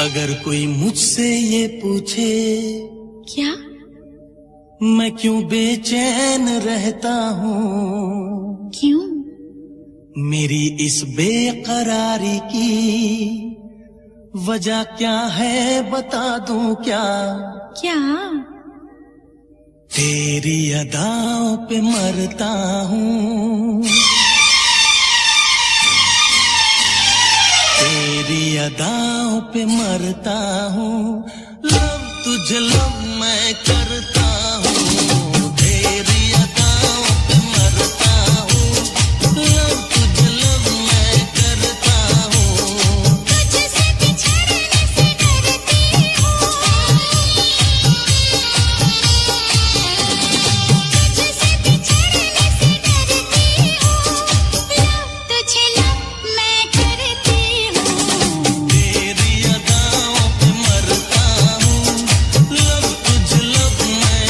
अगर कोई मुझसे ये पूछे क्या मैं क्यों बेचैन रहता हूँ, क्यों मेरी इस बेकरारी की वजह क्या है बता दूं क्या, क्या तेरी अदाओं पे मरता हूँ, तेरी अदाओं पे मरता हूँ, लव तुझे लव मैं करता हूँ, तेरी अदाओं पे मरता हूँ, लव तुझे लव मैं करता हूँ, तुझसे बिछड़ने से डरती हूँ, तुझसे बिछड़ने से डरती हूँ, लव तुझे लव मैं करती हूँ, तेरी अदाओं पे मरता हूँ, लव तुझे लव मैं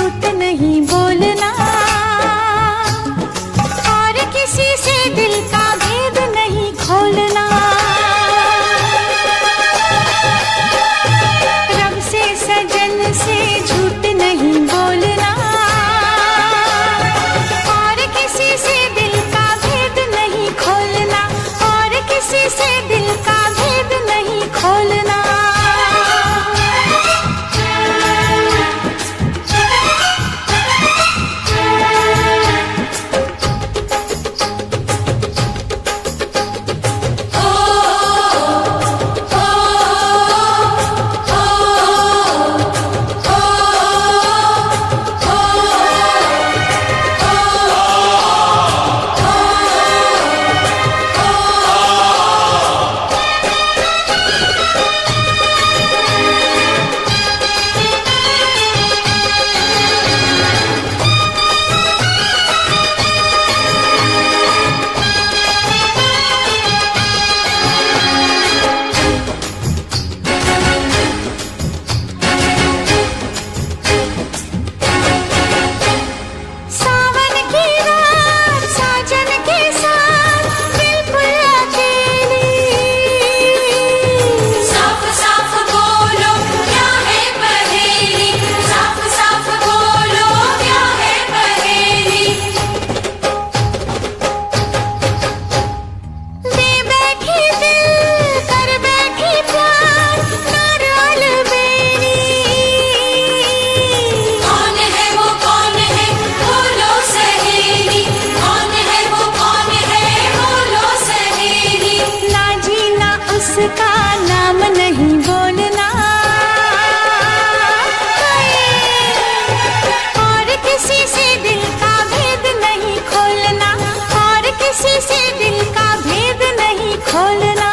झूठ नहीं बोलना और किसी से दिल का भेद नहीं खोलना। रब से सजन से झूठ नहीं बोलना और किसी से दिल का भेद नहीं खोलना और किसी से दिल का भेद नहीं खोलना। उसका नाम नहीं बोलना और किसी से दिल का भेद नहीं खोलना और किसी से दिल का भेद नहीं खोलना।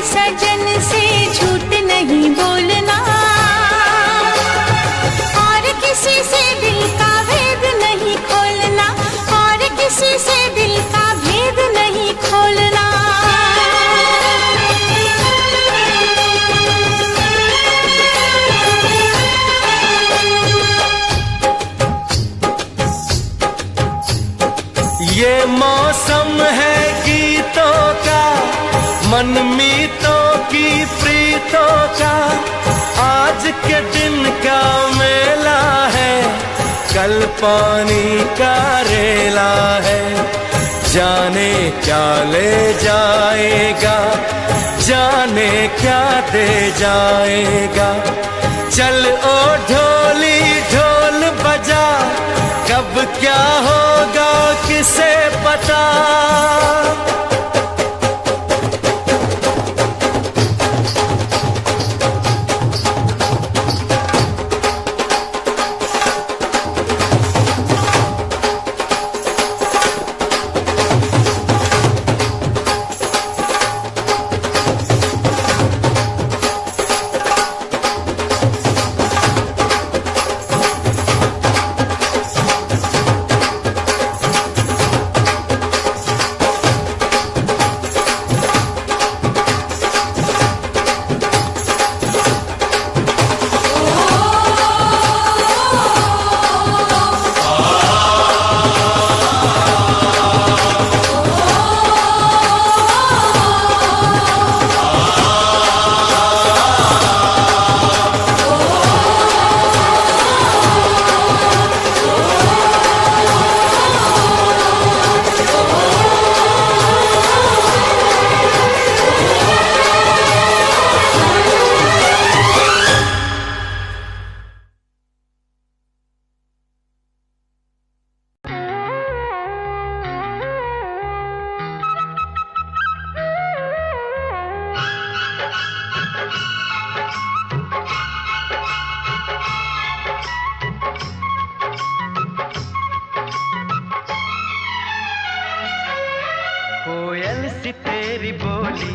सजन से झूठ नहीं बोलना और किसी से दिल का भेद नहीं खोलना और किसी से दिल का भेद नहीं खोलना। ये मौसम है गीतों का मनमीतों की प्रीतों का आज के दिन का मेला है कल पानी का रेला है जाने क्या ले जाएगा जाने क्या दे जाएगा चल ओ ढोली ढोल बजा कब क्या होगा किसे पता। बोली,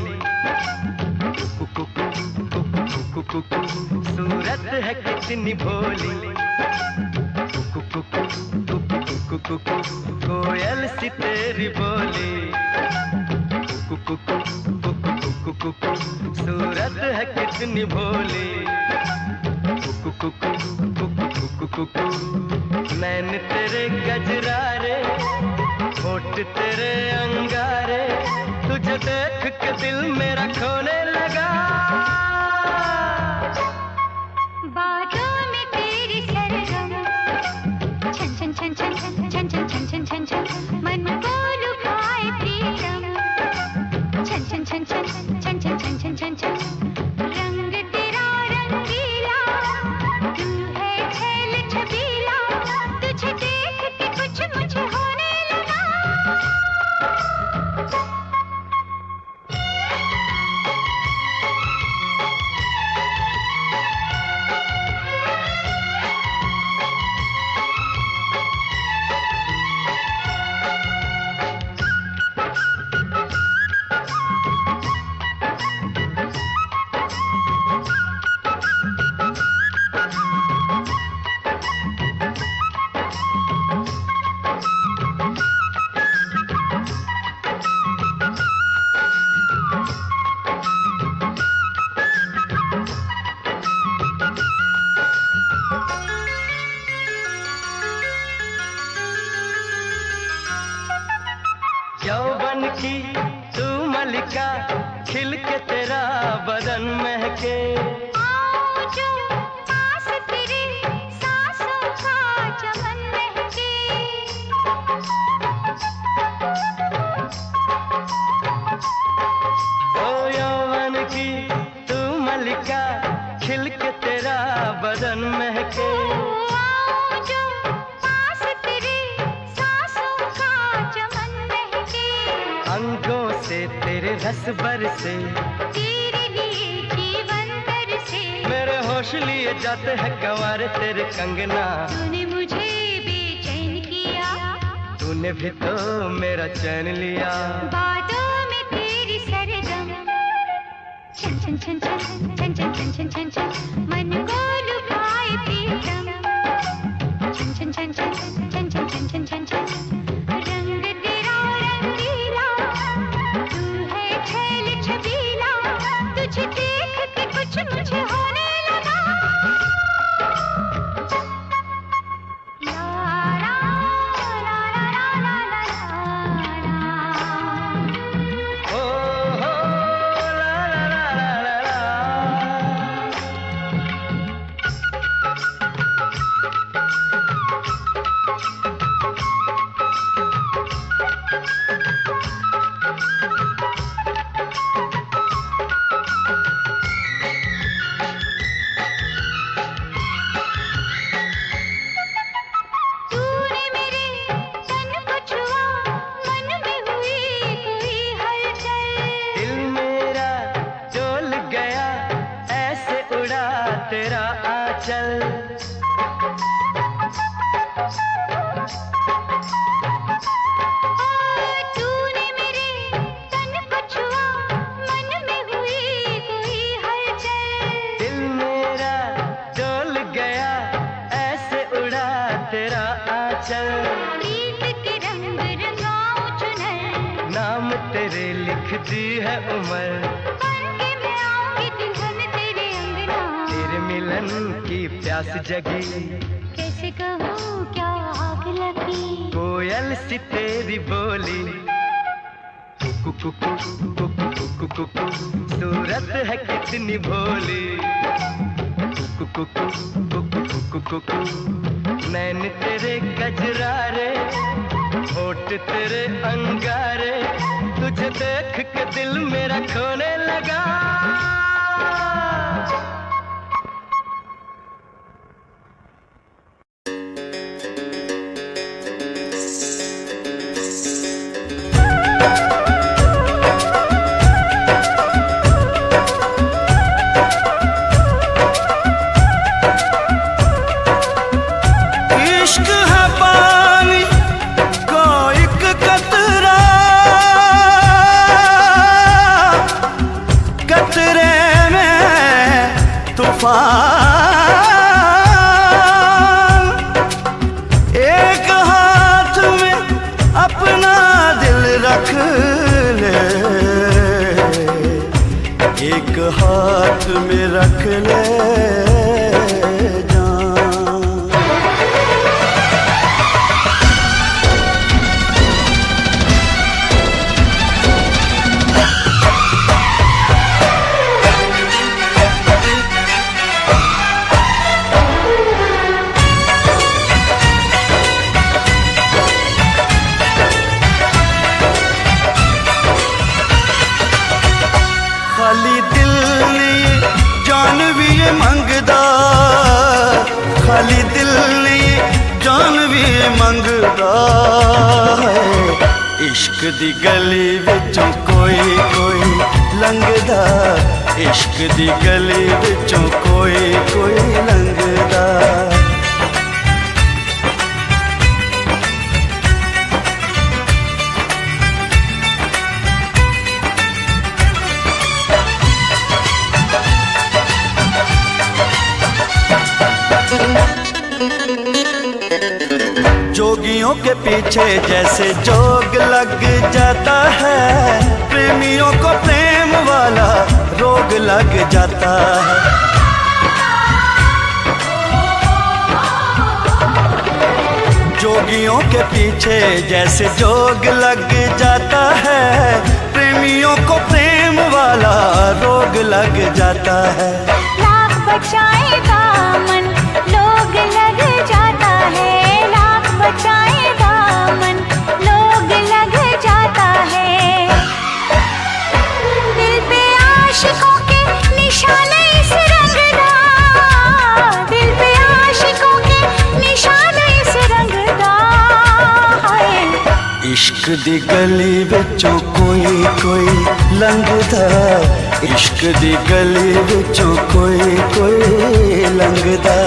सूरत है कितनी भोली, कोयल सी तेरी बोली, सूरत है कितनी भोली, नैन तेरे गजरारे, होठ तेरे अंगारे, तुझे देख के दिल मेरा खोने लगा। बातों में तेरी सरगम, छन छन छन छन छन छन छन छन छन छन, मन को लुभाए प्रीतम, छन छन छन छन छन छन छन छन छन छन, रंग तेरा रंगीला, तू है छैल छबीला, तुझे देख के कुछ मुझे होने लगा। यौवन की तू मलिका, खिल के तेरा बदन महके, आओ जो पास तेरे सांसों का चमन महके, ओ यौवन की तू मलिका, खिल के तेरा बदन महके, आओ जो पास तेरे सांसों का चमन महके, अंगों से तेरे रस बरसे, तेरे लिए जीवन बरसे, मेरे होश लिए जाते हैं गंवार तेरे कंगना, तूने मुझे बेचैन किया, तूने भी तो मेरा चैन लिया। बातों में तेरी सरगम, छन छन छन छन छन छन छन छन छन छन, मन को लुभाए प्रीतम, छन छन छन छन छन छन छन छन छन छन, रंग तेरा रंगीला, तू है छैल छबीला, तुझे देख के कुछ मुझे होने लगा। ला ला ला ला ला ला ला ला। ओ हो ला ला ला ला ला ला। तूने मेरे तन को छुआ, मन में हुई कोई हलचल, दिल मेरा डोल गया, ऐसे उड़ा तेरा आंचल, तूने मेरे तन को छुआ, मन में हुई कोई हलचल, दिल मेरा डोल गया, ऐसे उड़ा तेरा आंचल, प्रीत के रंग रंगाऊं चुनर, नाम तेरे लिख दी है उम्र, बन के मैं आऊंगी दुल्हन तेरे अंगना, तेरे मिलन की प्यास जगी, कैसे कहूँ क्या आग लगी, कोयल सी तेरी बोली, सूरत है कितनी भोली, नैन तेरे गजरारे, होठ तेरे अंगारे, तुझे देख के दिल मेरा खोने लगा। इश्क है पानी का एक कतरा, एक हाथ में अपना दिल रख ले, एक हाथ में रख ले खाली दिल नहीं जान भी ये मंगदा, खाली दिल नहीं जान भी ये मंगदा है। इश्क दी गली विचों कोई कोई लंघदा, इश्क दी गली विचों कोई कोई लंघदा। जोगियों के पीछे जैसे जोग लग जाता है, प्रेमियों को प्रेम वाला रोग लग जाता है। जोगियों के पीछे जैसे जोग लग जाता है, प्रेमियों को प्रेम वाला रोग लग जाता है। लाख बचाए दामन लोग लग जाता है, लाख बचाए दामन लोग लग जाता है। दिल पे आशिकों के निशाने इस रंगदा, दिल पे आशिकों के निशाने इस रंगदा है। इश्क दी गली विचों कोई कोई लंघदा, इश्क दी गली विचों कोई कोई लंघदा।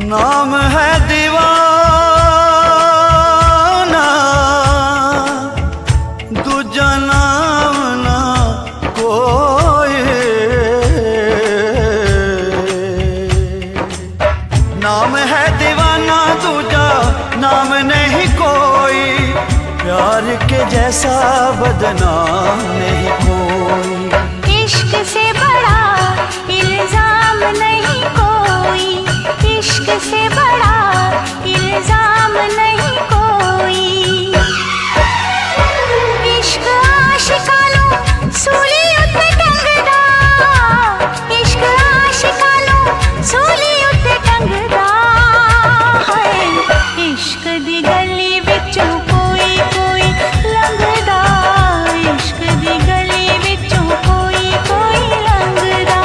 नाम है दीवाना, दूजा नाम ना कोई। नाम है दीवाना, दूजा नाम नहीं कोई। प्यार के जैसा बदनाम नहीं कोई। इश्क से बड़ा इल्जाम नहीं कोई, इश्क से बड़ा इल्जाम नहीं कोई। इश्क आशिकानों सूली उत्ते टंगदा, इश्क आशिकानों सूली उत्ते टंगदा है। इश्क दी गली विचों कोई कोई लंघदा, इश्क दी गली विचों कोई कोई लंघदा।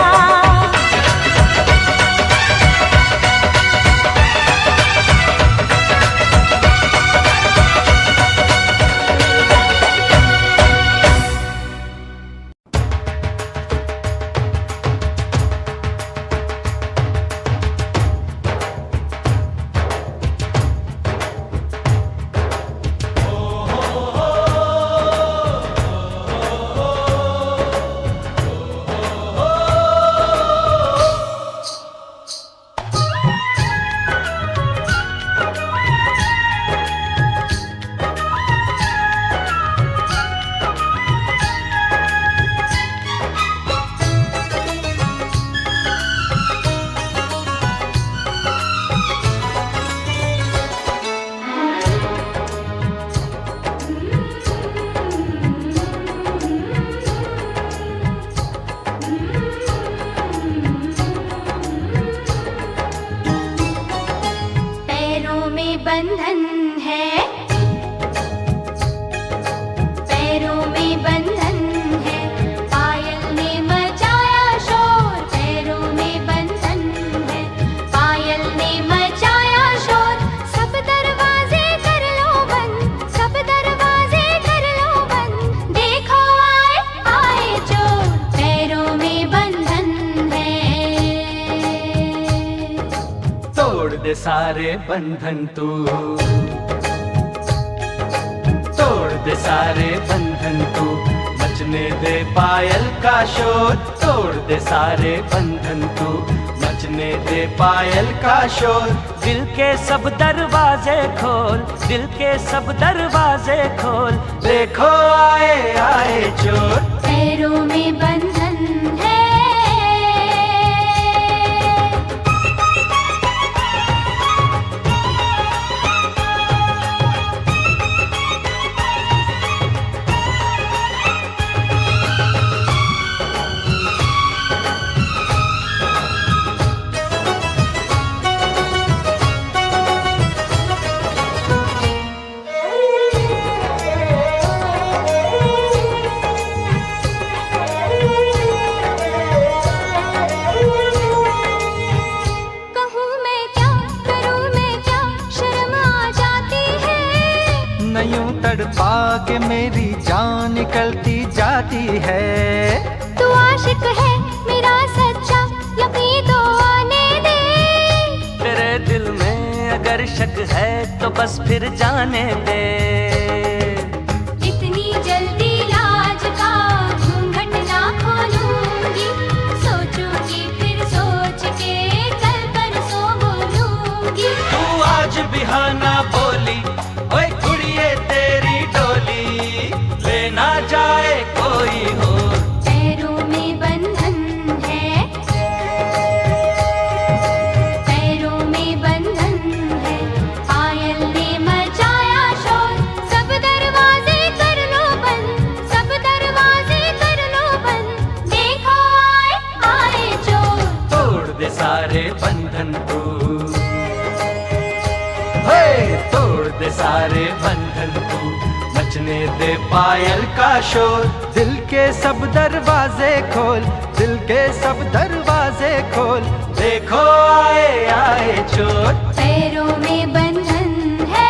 सारे बंधन तू, तोड़ दे सारे बंधन तू, मचने दे पायल का शोर, तोड़ दे सारे बंधन तू, मचने दे पायल का शोर। दिल के सब दरवाजे खोल, दिल के सब दरवाजे खोल, देखो आए आए चोर। पैरों में बंधन है, तड़पा के मेरी जान निकलती जाती है। तू आशिक है मेरा सच्चा, यकीन तो आने दे। तेरे दिल में अगर शक है तो बस फिर जाने दे। इतनी जल्दी लाज का घूंघट ना खोलूंगी, सोचूंगी फिर सोच के कल परसों बोलूंगी। तू आज बिहाना बोली, ओए कुड़िए तेरी डोली, लेना जाए कोई हो। पैरों में बंधन है, पैरों में बंधन है, पायल ने मचाया शोर। सब दरवाजे कर लो बंद, सब दरवाजे कर लो बंद, देखो आए आए चोर। तोड़ दे सारे बंधन तू, तोड़ दे सारे बंधन तू, मचने दे पायल का शोर। दिल के सब दरवाजे खोल, दिल के सब दरवाजे खोल, देखो आए आए चोर। पैरों में बंधन है,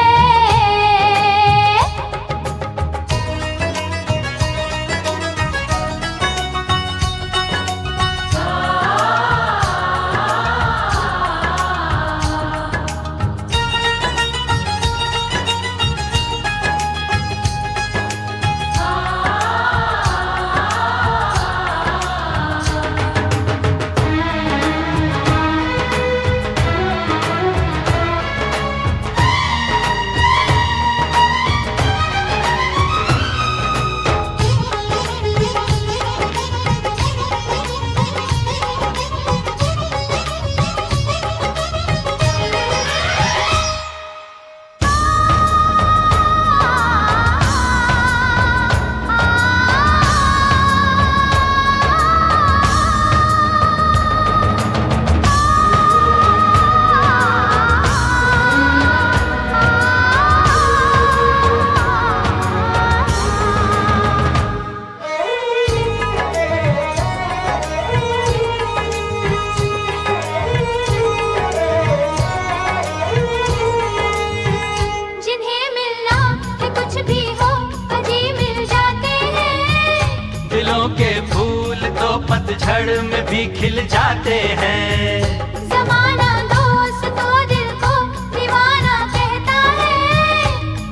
पतझड़ में भी खिल जाते हैं। ज़माना दोस्त तो दिल को दीवाना कहता है,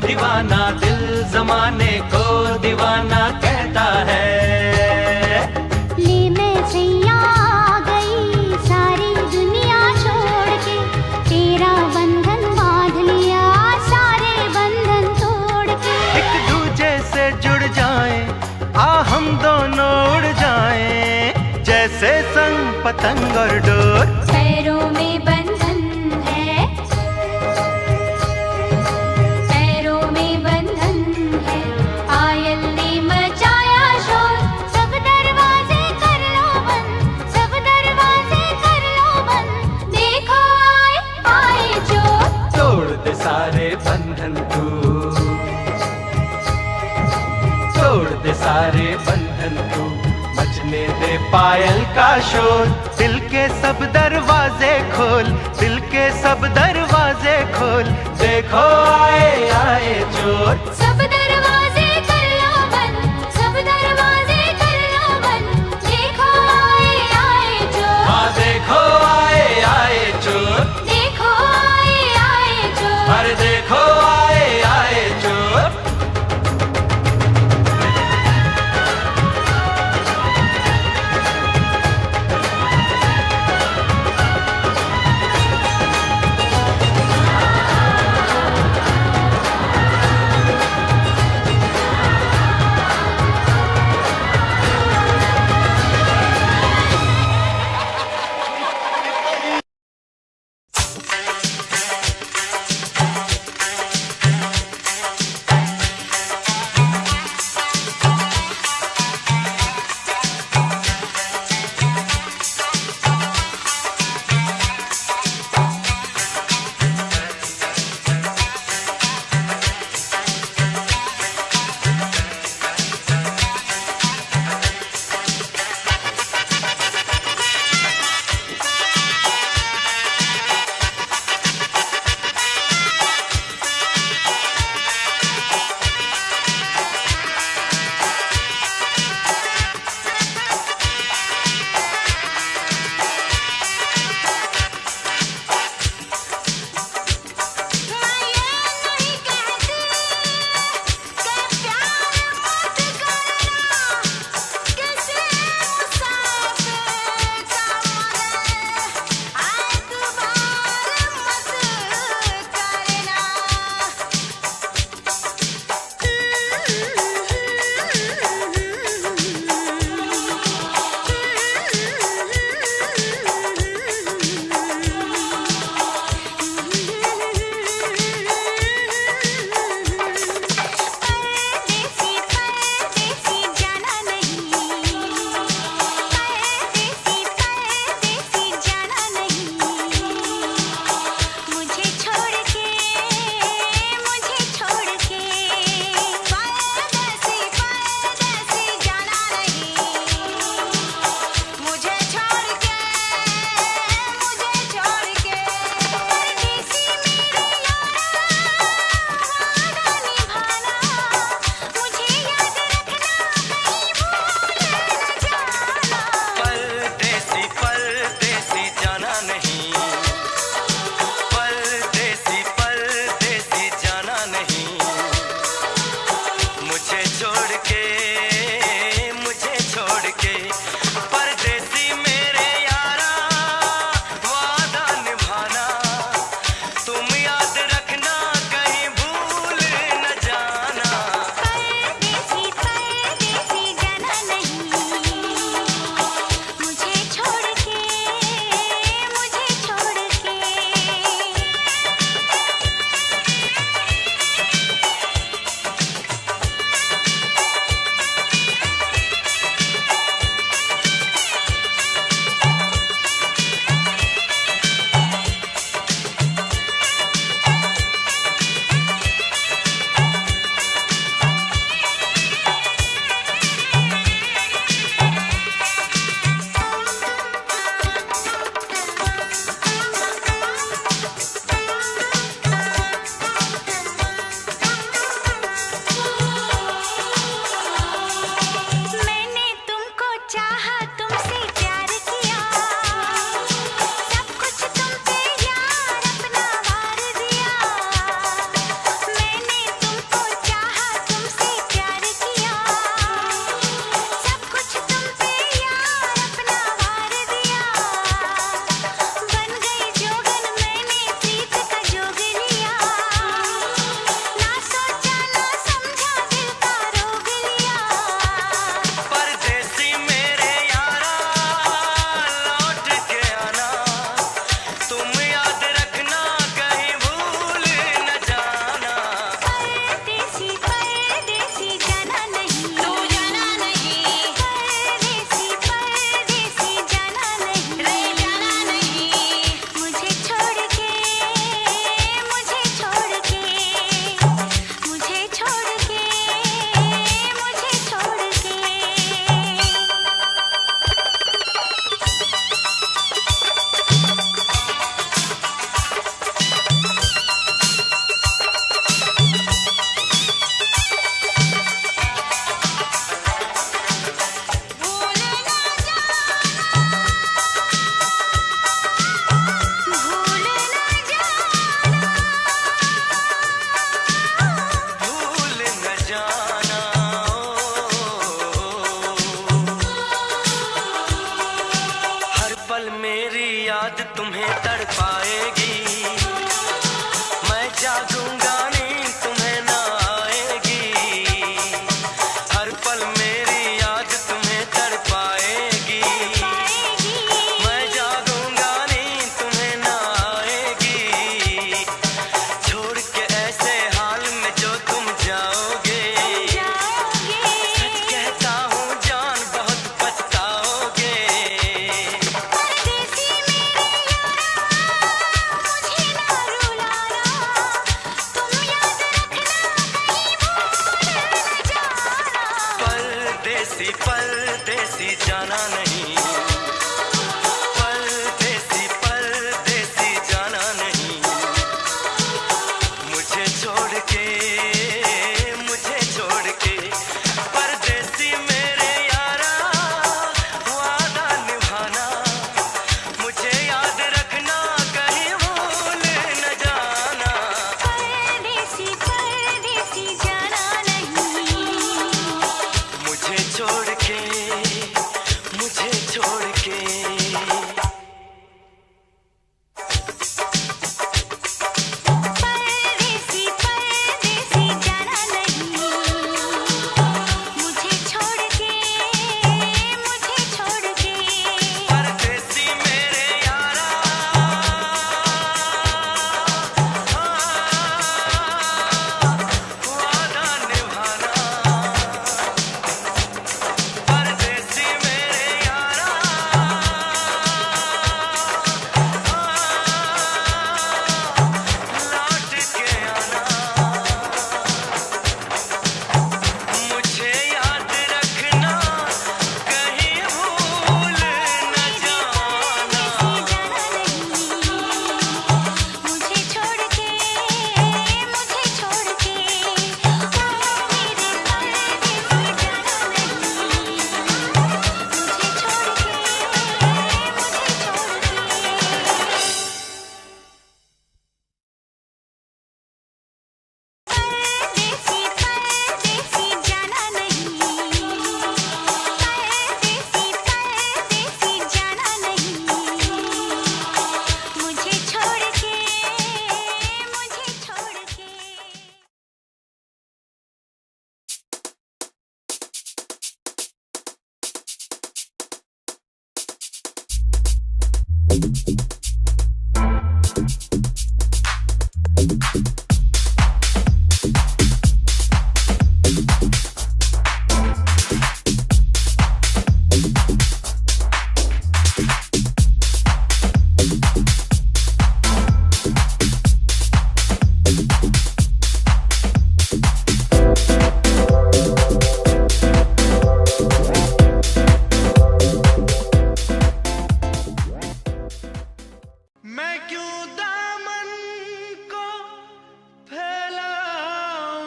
दीवाना दिल ज़माने को दीवाना कहता है। ले मैं सैया आ गई सारी दुनिया छोड़ के, तेरा बंधन बांध लिया सारे बंधन तोड़ के। एक दूजे से जुड़ जाएं, आ हम दोनों उड़ जाएं, जैसे संग पतंग और डोर। पैरों में बंधन है, पैरों में बंधन है, पायल ने मचाया शोर। सब दरवाजे कर लो बंद, सब दरवाजे कर लो बंद, देखो आए आए चोर। तोड़ दे सारे बंधन तू, तोड़ दे सारे बंधन तू, मचने दे पायल का शोर। दिल के सब दरवाजे खोल, दिल के सब दरवाजे खोल, देखो आए आए चोर। सब दरवाजे कर लो बंद, सब दरवाजे कर लो बंद, देखो आए आए चोर। हाँ देखो आए आए चोर, देखो आए परदेसी परदेसी जाना नहीं, परदेसी परदेसी जाना नहीं, मुझे छोड़ के परदेसी मेरे यारा वादा निभाना, मुझे याद रखना कहीं भूल न जाना। परदेसी परदेसी जाना नहीं, मुझे छोड़ के मुझे छोड़ के परदेसी परदेसी जाना नहीं, मुझे छोड़ के परदेसी मेरे यारा वादा निभाना, परदेसी मेरे यारा लौट के आना, मुझे याद रखना कहीं भूल न जाना। मुझे छोड़ के मुझे छोड़ के मेरे परदेसी जाना नहीं, मुझे छोड़ के परदेसी परदेसी जाना नहीं, परदेसी परदेसी जाना नहीं, मुझे छोड़ के मैं क्यों दामन को फैलाऊं,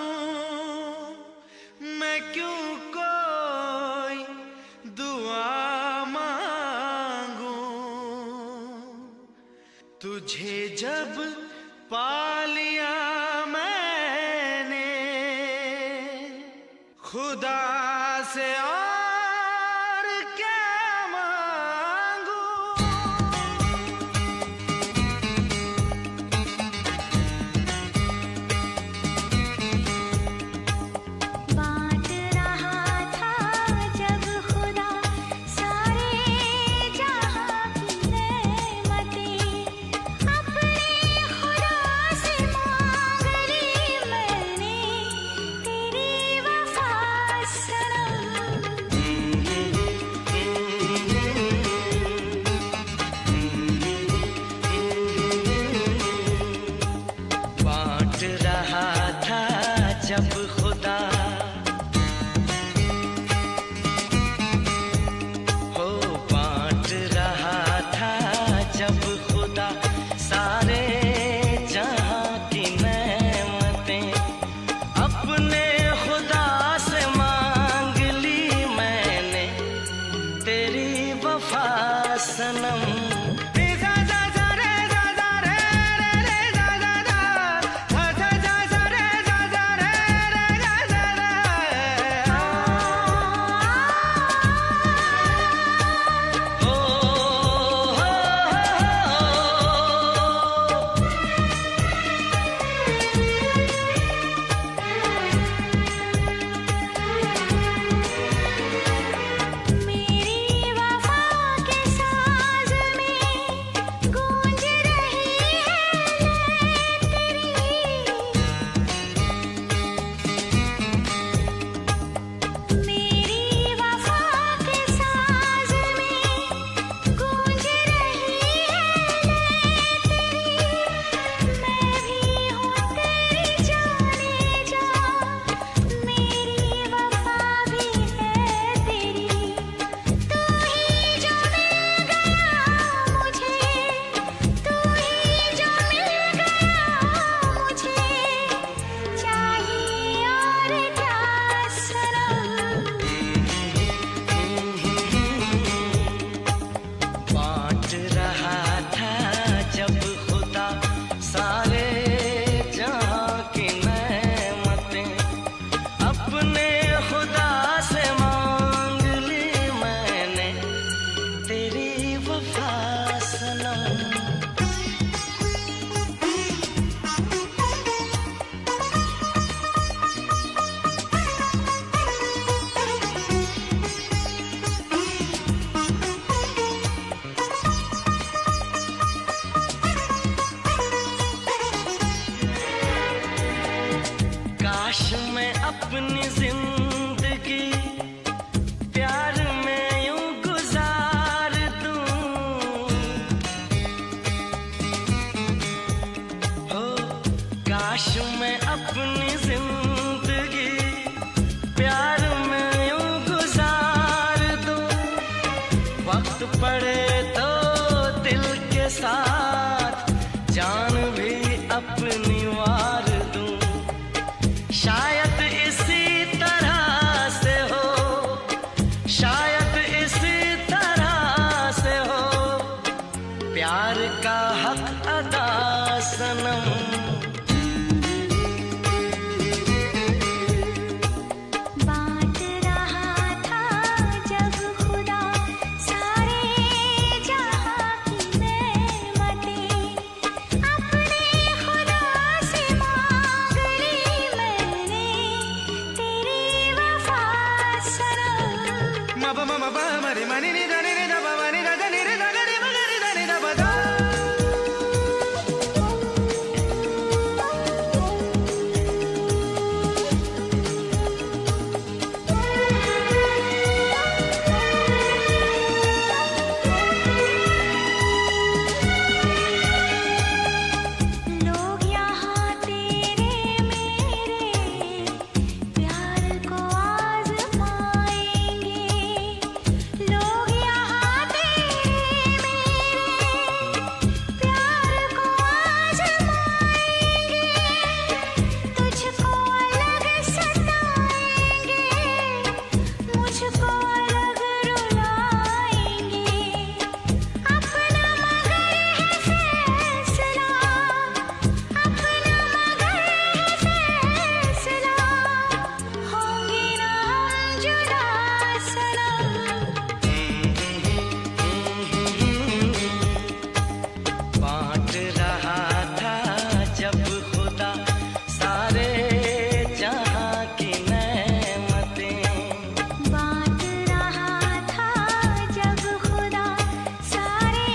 मैं क्यों कोई दुआ मांगूं, तुझे जब पा लिया मैंने खुदा से और क्या मांगूं। बांट रहा था जब खुदा सारे जहां की नेमतें, अपने खुदा से मांग ली मैंने तेरी वफा सनम। जिंदगी प्यार में यूं गुजार दूं। हो काश मैं अपनी जिंदगी प्यार में यूं गुजार दूं। वक्त पड़े तो दिल के साथ जान भी अपनी वार दूं। शायद इसी तरह से हो, शायद इसी तरह से हो प्यार का हक अदा सनम। बांट रहा था जब खुदा सारे जहां की नेमतें, अपने खुदा से मांग ली मैंने तेरी वफा सनम। लोग यहाँ तेरे मेरे प्यार को आज़माएंगे। लोग यहाँ तेरे मेरे प्यार को आज़माएंगे। तुझको अलग सताएंगे, मुझको अलग रुलाएंगे। अपना मगर है फैसला, अपना मगर है फैसला, होंगे ना हम जुदा सनम। बांट रहा था जब खुदा सारे जहां की नेमतें। बांट रहा था जब खुदा सारे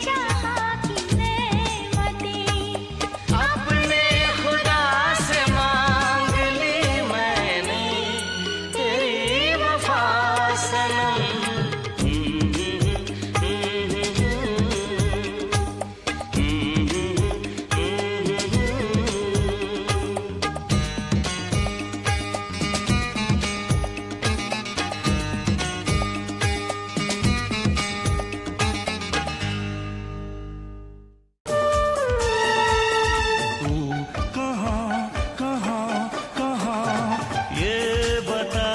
जहां की नेमतें, अपने खुदा से मांग ली मैंने तेरी वफा सनम। तू कहाँ कहाँ कहाँ ये बता।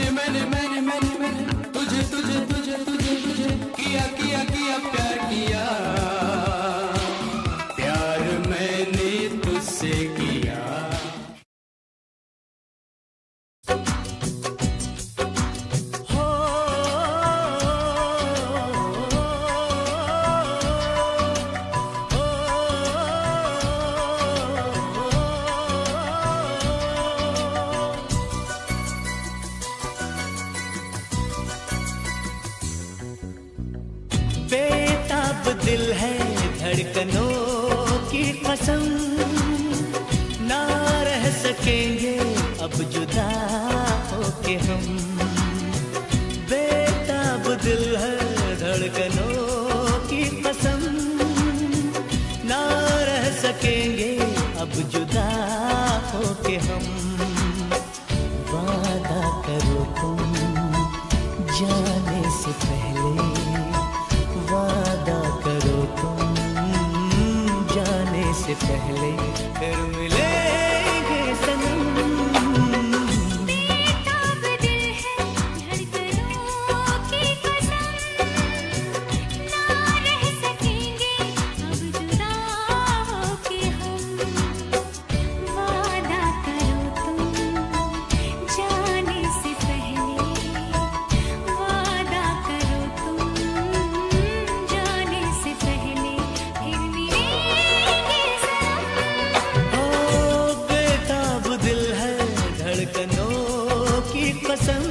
मैंने तुझे तुझे तुझे तुझे तुझे किया किया किया प्यार किया, प्यार मैंने तुझसे किया। हो बेताब दिल है धड़कनों की कसम, ना रह सकेंगे अब जुदा होके हम। बेताब दिल है धड़कनों की कसम, ना रह सकेंगे अब जुदा होके हम। वादा करो तुम जाने से पहले, वादा करो तुम जाने से पहले, फिर मिलेंगे सनम। बेताब दिल है धड़कनों की कसम, ना रह सकेंगे अब जुदा होके हम। वादा करो तुम जाने से पहले, वादा करो तुम जाने से पहले, फिर मिलेंगे सनम। ओ बेताब दिल है धड़कनों की कसम,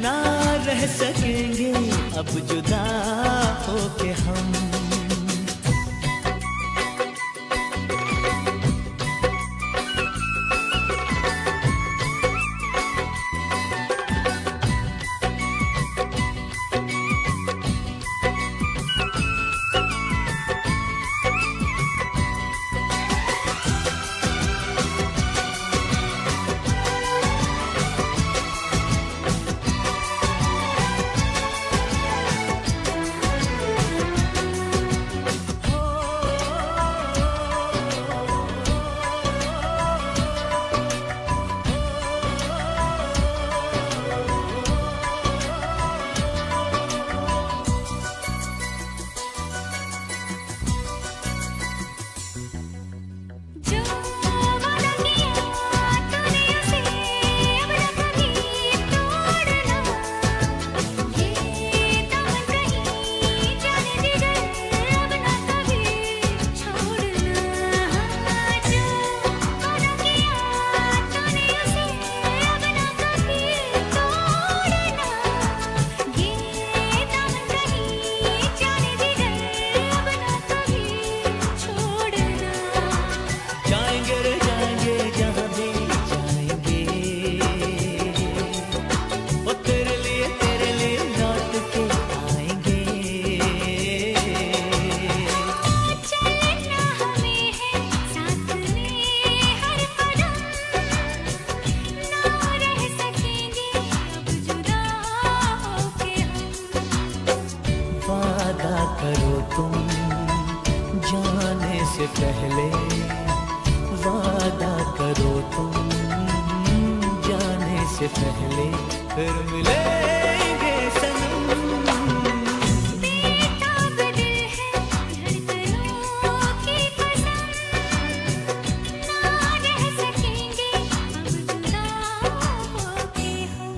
ना रह सकेंगे अब जुदा होके हम। पहले वादा करो तुम, जाने से पहले फिर मिलेंगे सनम। बेताब दिल है धड़कनों की कसम, ना रह सकेंगे अब जुदा होके हम।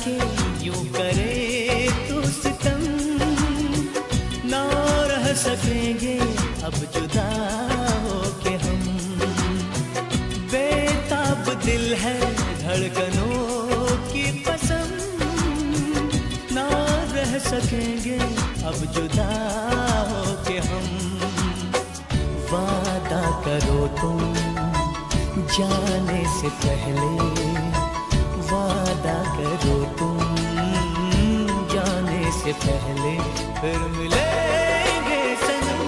के यूं करे तो सितम, ना रह सकेंगे अब जुदा होके हम। बेताब दिल है धड़कनों की कसम, ना रह सकेंगे अब जुदा होके हम। वादा करो तुम जाने से पहले, वादा करो तुम जाने से पहले फिर मिलेंगे सनम।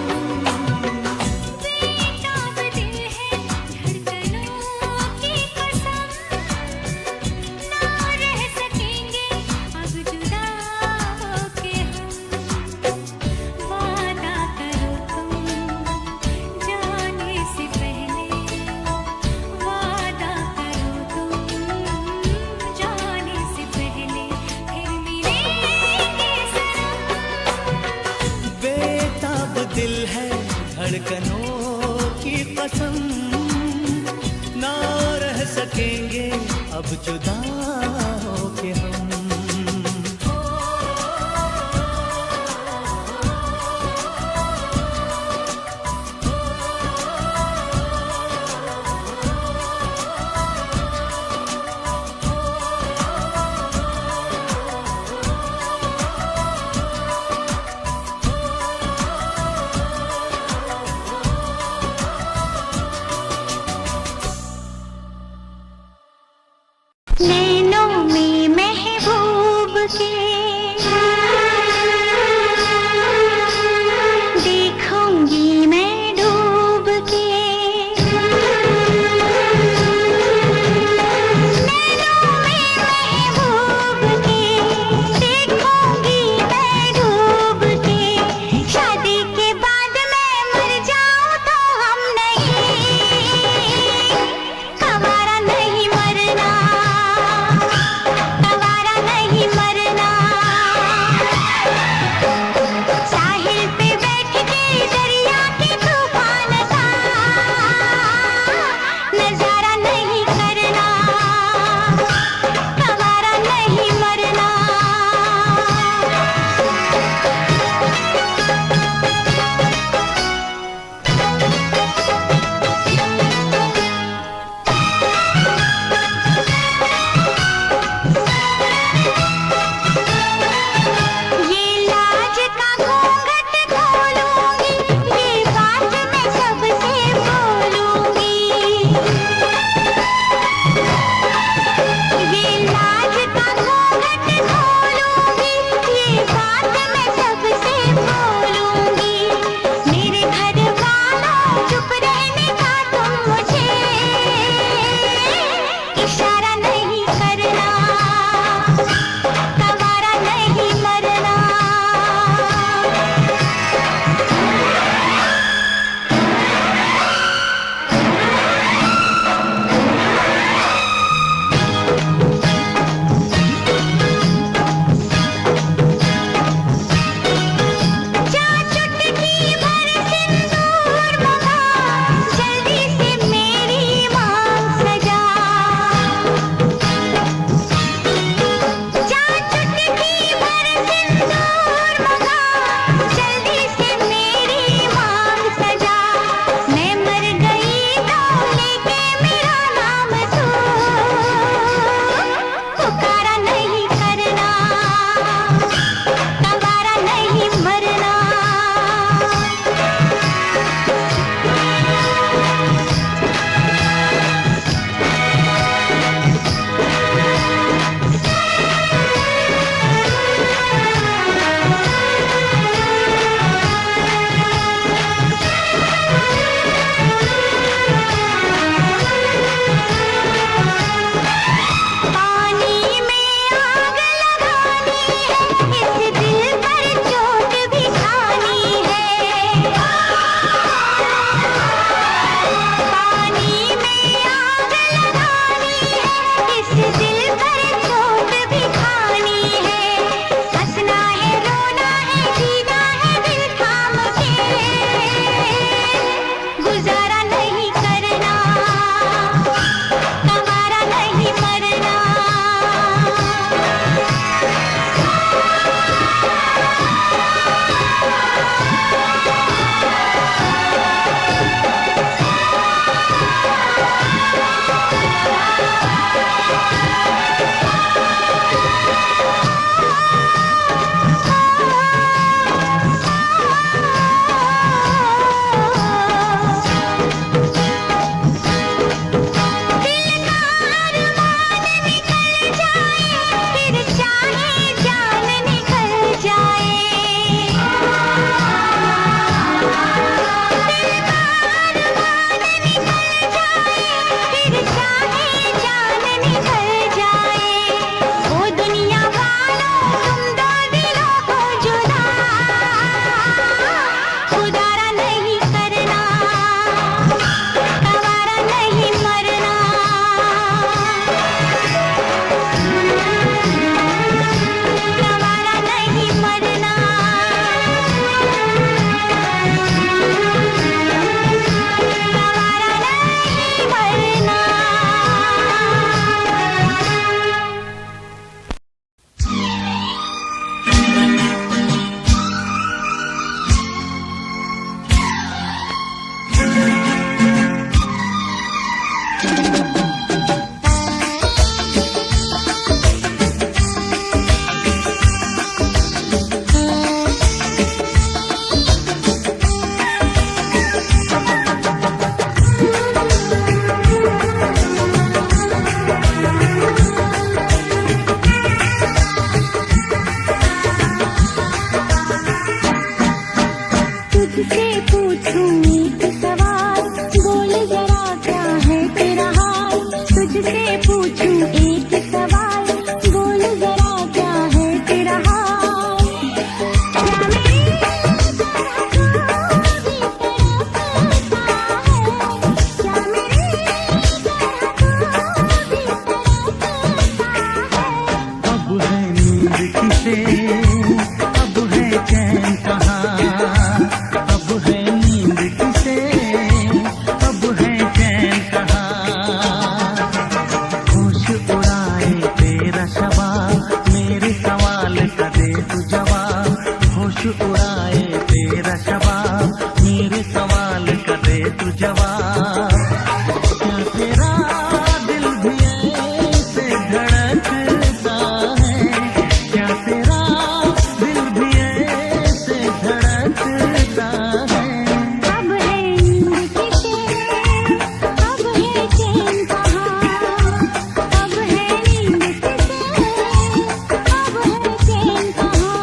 बेताब दिल है धड़कनों की कसम, ना रह सकेंगे अब जुदा होके हम। वादा करो तुम जाने से पहले, वादा करो तुम जाने से पहले फिर मिलेंगे सनम। बेताब दिल है धड़कनों की कसम, ना रह सकेंगे अब जुदा होके हम। नैनों में किसे, अब है चैन कहाँ, अब है नींद किसे, अब है चैन कहाँ। होश उड़ाए तेरा शबाब, मेरे सवाल का दे तू जवाब। होश उड़ाए तेरा शबाब, मेरे सवाल का दे तू जवाब। क्या तेरा दिल भी ऐसे धड़कता है, क्या तेरा दिल भी ऐसे धड़कता है। अब है नींद किसे, अब है चैन कहाँ, अब है नींद किसे, अब है चैन कहाँ।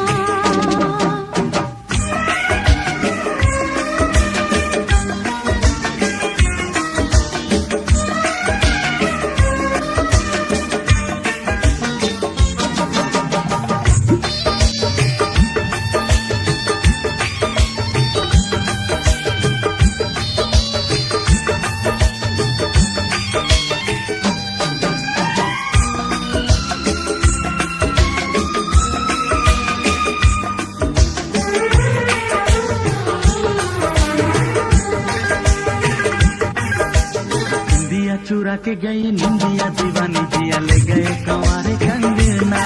निंदिया चुरा के गई निंदिया दीवानी जिया ले गए कंवारे कंगना।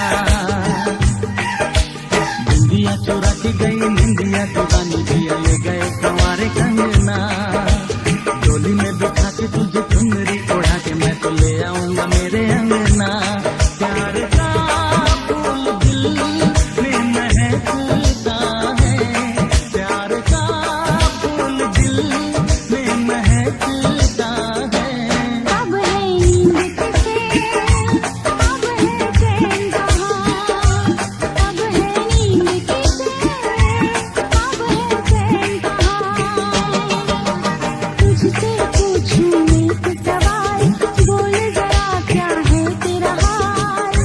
निंदिया चुरा के गई निंदिया दीवानी जिया ले गए कंवारे कंगना। डोली में बिठा के तुझे चुनरी ओढ़ा के मैं तो ले आऊंगा मेरे अंगना। प्यार का फूल दिल में महकता है, प्यार का फूल दिल में महकता है। अब है नींद किसे, अब है चैन कहाँ, अब है नींद किसे, अब है चैन कहाँ। तुझसे पूछूं एक सवाल, बोल जरा क्या है तेरा हाल।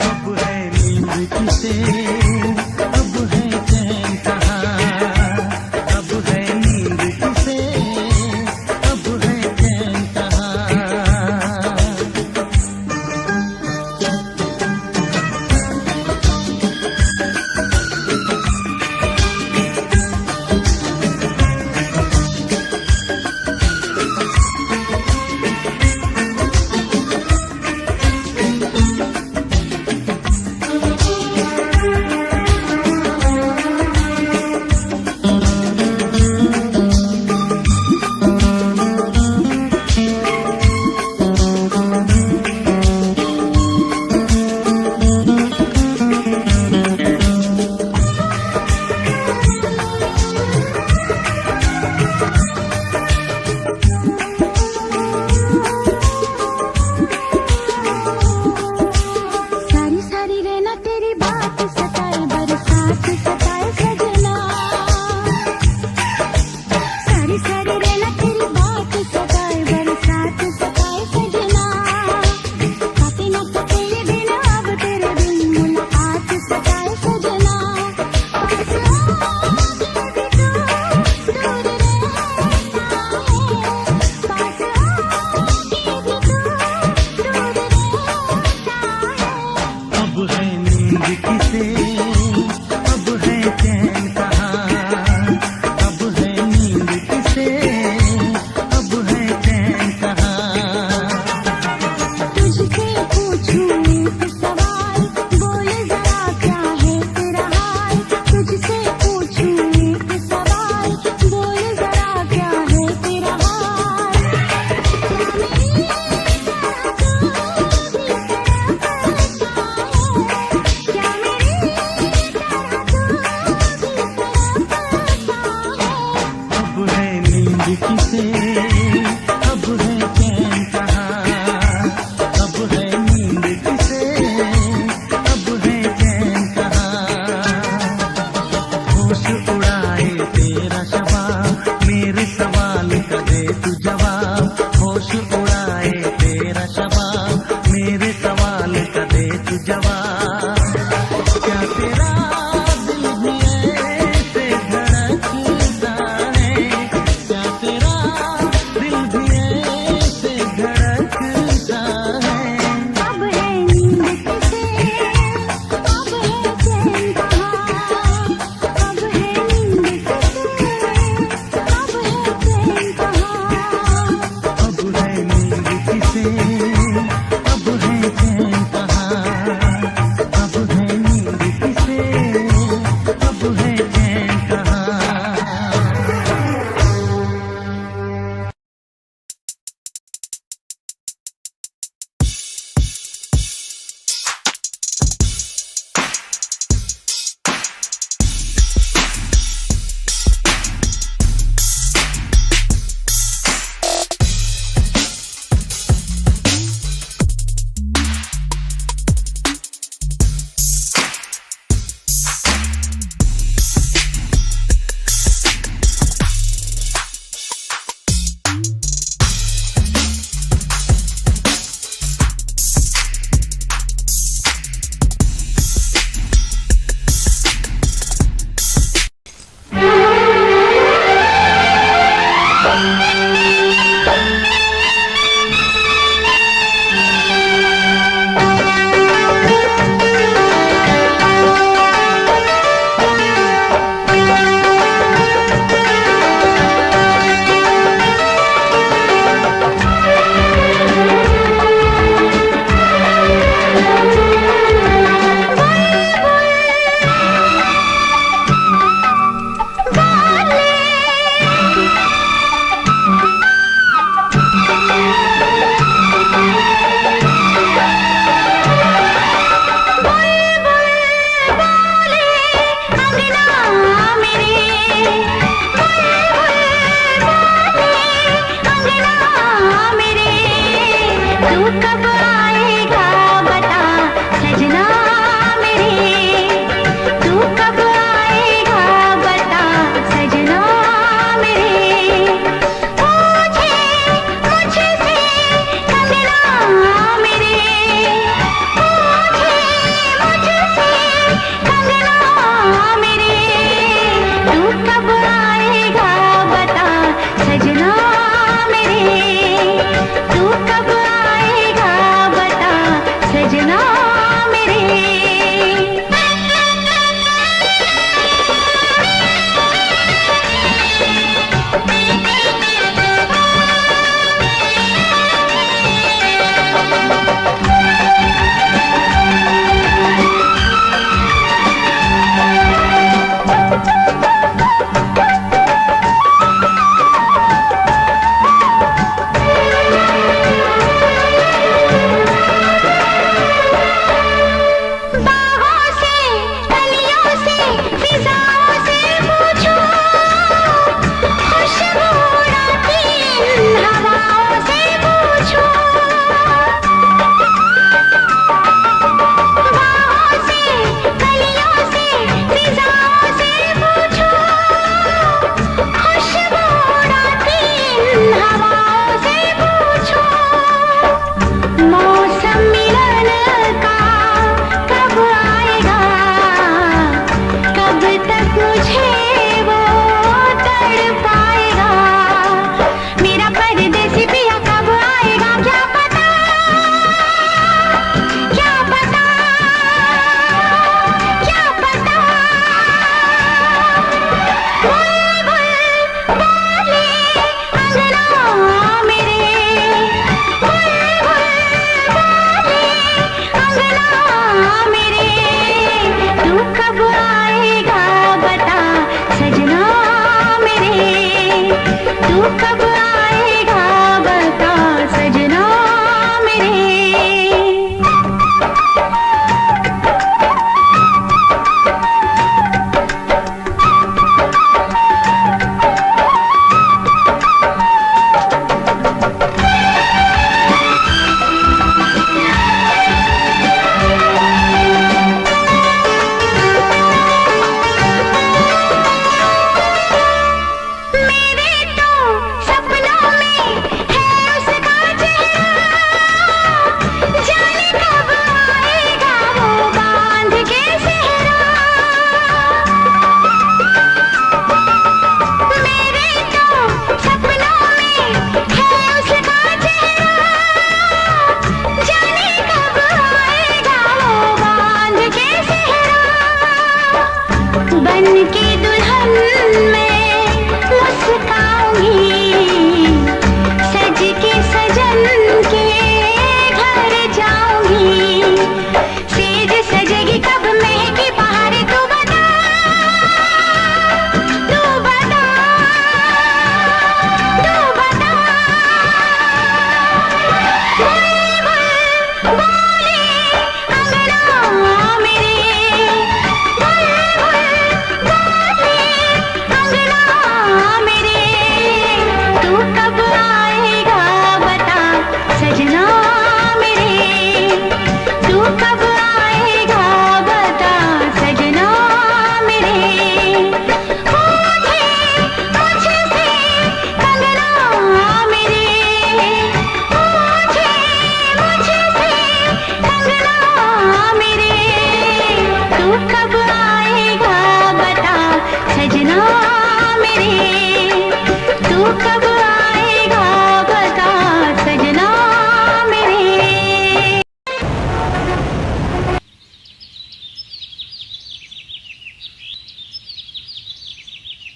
अब है नींद किसे, अब है चैन कहाँ, अब है नींद किसे, अब है चैन कहाँ। सारी सारी रहना तेरी बात सताए, बरसात सताए सजना। सारी सारी रहना तेरी बात सताए, बरसात सताए सजना। काटे न कटे ये दिन, अब तेरे बिन मुलाकात सताए सजना। पास आओगे भी तो दूर रहता है, पास आओगे भी तो दूर रहता है। अब है नींद किसे, अब है चैन कहाँ, अब है नींद किसे, अब है चैन कहाँ। तुझसे पूछूं एक सवाल, बोल जरा क्या है तेरा हाल। तुझसे पूछूं एक सवाल, बोल जरा क्या है तेरा हाल। क्या मेरी तरह तू भी तड़पता है, क्या मेरी तरह तू भी अंगना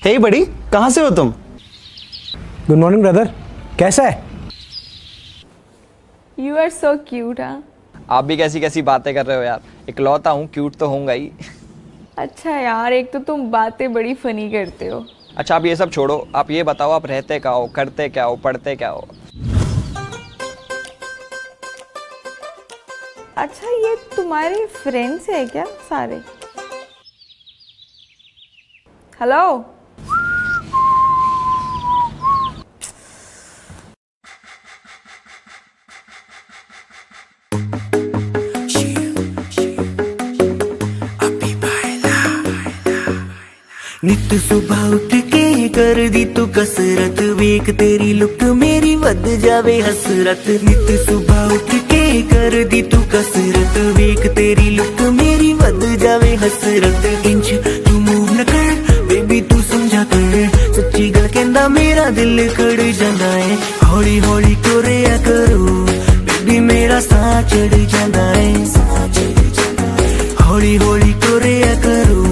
हे बड़ी, कहाँ से हो तुम? गुड मॉर्निंग ब्रदर, कैसा है? You are so cute. हाँ आप भी कैसी कैसी बातें कर रहे हो यार, इकलौता हूँ, क्यूट तो होऊंगा ही। अच्छा यार, एक तो तुम बातें बड़ी फनी करते हो। अच्छा आप ये सब छोड़ो, आप ये बताओ आप रहते क्या हो, करते क्या हो, पढ़ते क्या हो? अच्छा ये तुम्हारे फ्रेंड्स है क्या सारे? हेलो नित सुबह उठ के कर दी तू कसरत, वेख तेरी लुक मेरी वध जावे हसरत। नित सुबह उठ के कर दी तू कसरत, वेख तेरी लुक मेरी वध जावे हसरत। इंच तू मूव न कर बेबी तू समझा कर, सच्ची गल कहंदा मेरा दिल खड़ जांदा है। हौली हौली टुरिया करो बेबी मेरा साह चढ़ जांदा है। हौली हौली टुरिया करो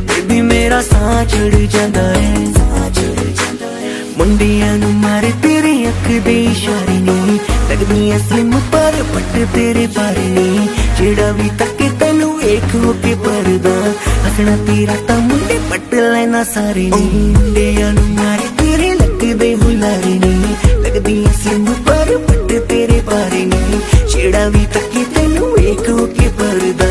बेबी मेरा साह चढ़ जांदा है। मुंडियां नू मारे तेरे अख दे इशारे नी, लगदियां स्लिम पर पट तेरे बारे नी। जेड़ा भी तके तैनू वेख हो के परदा, हसना तेरा तां मुंडे पट लेना सारे नी। मुंडियां नू मारे तेरे लगदे हुलारे नी, लगदियां स्लिम पर पट तेरे बारे नी। जेड़ा भी तके तैनू वेख हो के परदा,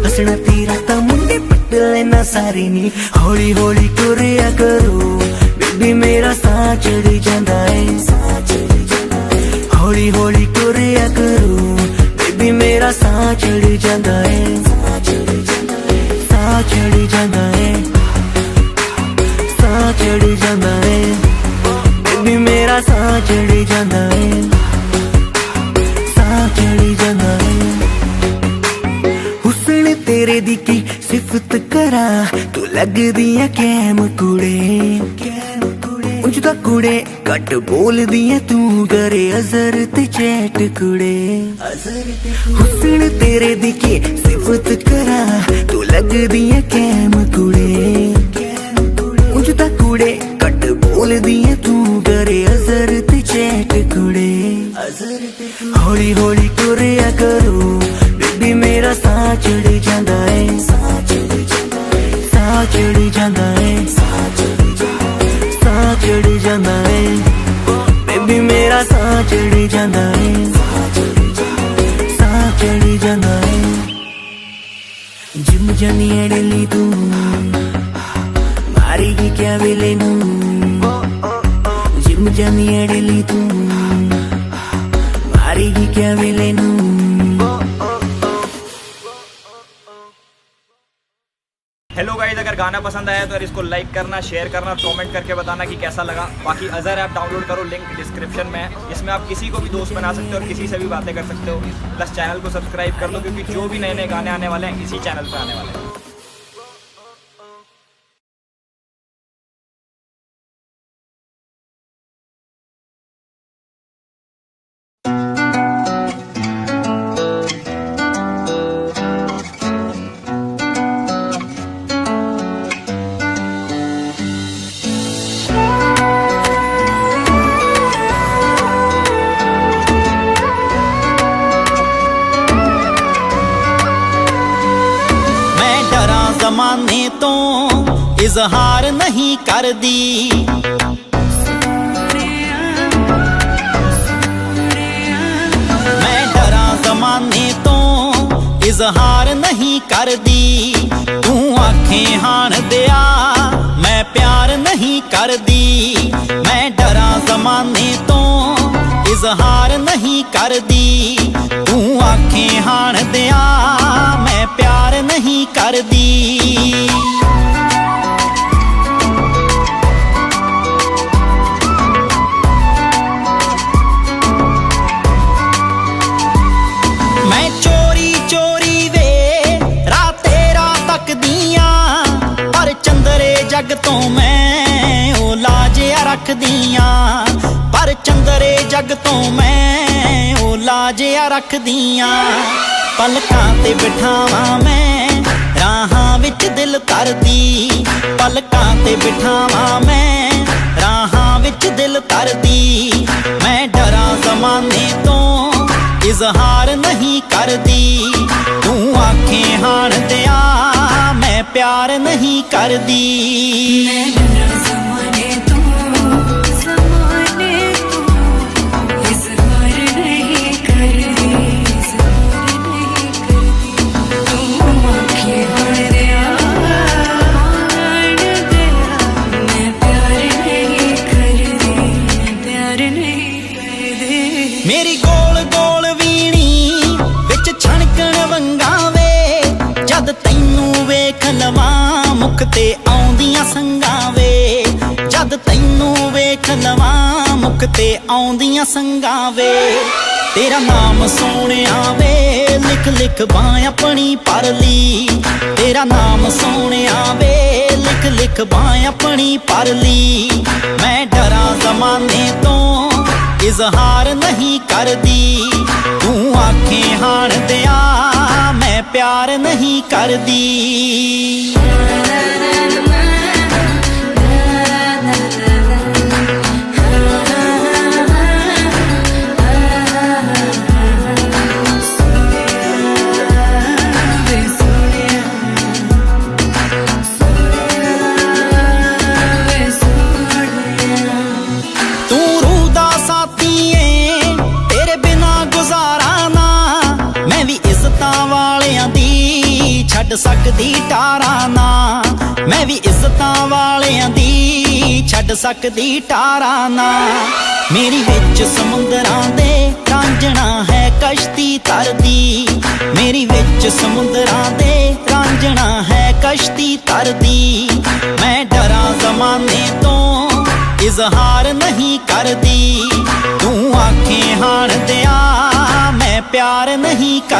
हसना तेरा तां मुंडे पट लेना सारे नी। हौली हौली टुरिया करो बेबी मेरा साह चढ़ जांदा है। हौली हौली टुरिया करो बेबी मेरा साह चढ़ जांदा है। साह चढ़ जांदा है, साह चढ़ जांदा है बेबी मेरा साह चढ़ जांदा है। साह चढ़ जांदा है। हुस्न तेरे दी की सिफत करा, तू लगदी है कैम कुड़े। उंज दा कुड़े घट बोलदी है तू, करे अजर ते चैट कुड़े। हुस्न तेरे दी की सिफत करा, तू लगदी है कैम कुड़े। उंज दा कुड़े घट बोलदी है तू, करे अजर ते चैट कुड़े। हौली हौली टुरिया करो बेबी मेरा साह चढ़ जांदा है। साह चढ़ जांदा है, साह चढ़ जांदा है बेबी मेरा साह चढ़ जांदा है। साह चढ़ जांदा है। जिम जानी अड़ली तू मारेगी क्या वेले नू। जिम जानी अड़ली तू मारेगी क्या वेले नू। हेलो गाइस, अगर गाना पसंद आया तो इसको लाइक करना, शेयर करना और कमेंट करके बताना कि कैसा लगा। बाकी अजहर ऐप डाउनलोड करो, लिंक डिस्क्रिप्शन में है। इसमें आप किसी को भी दोस्त बना सकते हो और किसी से भी बातें कर सकते हो। प्लस चैनल को सब्सक्राइब कर लो, क्योंकि जो भी नए नए गाने आने वाले हैं इसी चैनल पर आने वाले हैं। ज़माने तो इजहार नहीं कर दी, मैं डरा ज़माने तो इजहार नहीं कर दी। तू आखें हान दिया मैं प्यार नहीं कर दी, मैं डरा ज़माने तो इजहार नहीं कर दी। तू आखें हान दिया मैं प्यार नहीं कर दी। मैं चोरी चोरी वे राते रात तक दिया, पर चंदरे जग तो मैं ओ लाजिया रख दिया। पर चंदरे जग तो मैं ओ लाजिया रख दिया। पलकां ते बिठावां मैं राहां विच दिल तरदी, पलकां ਤੇ ਬਿਠਾਵਾਂ ਮੈਂ ਰਾਹਾਂ ਵਿੱਚ ਦਿਲ ਤਰਦੀ। ਮੈਂ ਡਰਾਂ ਜ਼ਮਾਨੇ ਤੋਂ ਇਜ਼ਹਾਰ ਨਹੀਂ ਕਰਦੀ। ਤੂੰ ਆਖੇ ਹਾਣ ਦਿਆ ਮੈਂ ਪਿਆਰ ਨਹੀਂ ਕਰਦੀ। ਮੈਂ ਡਰਾਂ ਜ਼ਮਾਨੇ ਤੋਂ ਇਜ਼ਹਾਰ ਨਹੀਂ ਕਰਦੀ। ਇਜ਼ਹਾਰ ਨਹੀਂ ਕਰਦੀ। ਤੂੰ ਆਖੇ ਹਾਣ ਦਿਆ ਮੈਂ ਪਿਆਰ ਨਹੀਂ ਕਰਦੀ। ਪਿਆਰ ਨਹੀਂ ਕਰਦੀ। ਮੇਰੀ ਗੋਲ ਗੋਲ ਵੀਣੀ ਵਿੱਚ ਛਣਕਣ ਵੰਗਾਂ ਵੇ ਜਦ ਤੈਨੂੰ ਵੇਖ ਲਵਾਂ ਮੁਖ ਤੇ ਆਉਂਦੀਆਂ ਸੰਗਾਂ ਵੇ। ਜਦ ਤੈਨੂੰ ਵੇਖ ਲਵਾਂ ਮੁਖ ਤੇ ਆਉਂਦੀਆਂ ਸੰਗਾਂ ਵੇ। ਤੇਰਾ ਨਾਮ ਸੋਹਣਿਆ ਵੇ ਲਿਖ ਲਿਖ ਬਾਂ ਆਪਣੀ ਪਰ ਲਈ। ਤੇਰਾ ਨਾਮ ਸੋਹਣਿਆ ਵੇ ਲਿਖ ਲਿਖ ਬਾਂ ਆਪਣੀ ਪਰ ਲਈ। ਮੈਂ ਡਰਾਂ ਜ਼ਮਾਨੇ ਤੋਂ ਇਜ਼ਹਾਰ ਨਹੀਂ ਕਰਦੀ। ਤੂੰ ਆਖੇ ਹਾਣ ਦਿਆ ਮੈਂ ਪਿਆਰ ਨਹੀਂ ਕਰਦੀ। ਛੱਡ ਸਕਦੀ ਟਾਰਾਂ ਨਾ ਮੈਂ ਵੀ ਇੱਜ਼ਤਾਂ ਵਾਲਿਆਂ ਦੀ ਛੱਡ ਸਕਦੀ ਟਾਰਾਂ ਨਾ। ਮੇਰੀ ਵਿੱਚ ਸਮੁੰਦਰਾਂ ਦੇ ਰਾਂਝਣਾ ਹੈ ਕਸ਼ਤੀ ਤਰਦੀ। ਮੇਰੀ ਵਿੱਚ ਸਮੁੰਦਰਾਂ ਦੇ ਰਾਂਝਣਾ ਹੈ ਕਸ਼ਤੀ ਤਰਦੀ। ਮੈਂ ਡਰਾਂ ਜ਼ਮਾਨੇ ਤੋਂ ਇਜ਼ਹਾਰ ਨਹੀਂ ਕਰਦੀ। ਤੂੰ ਆਖੇ ਹਾਣ ਦਿਆ ਮੈਂ ਪਿਆਰ ਨਹੀਂ ਕਰ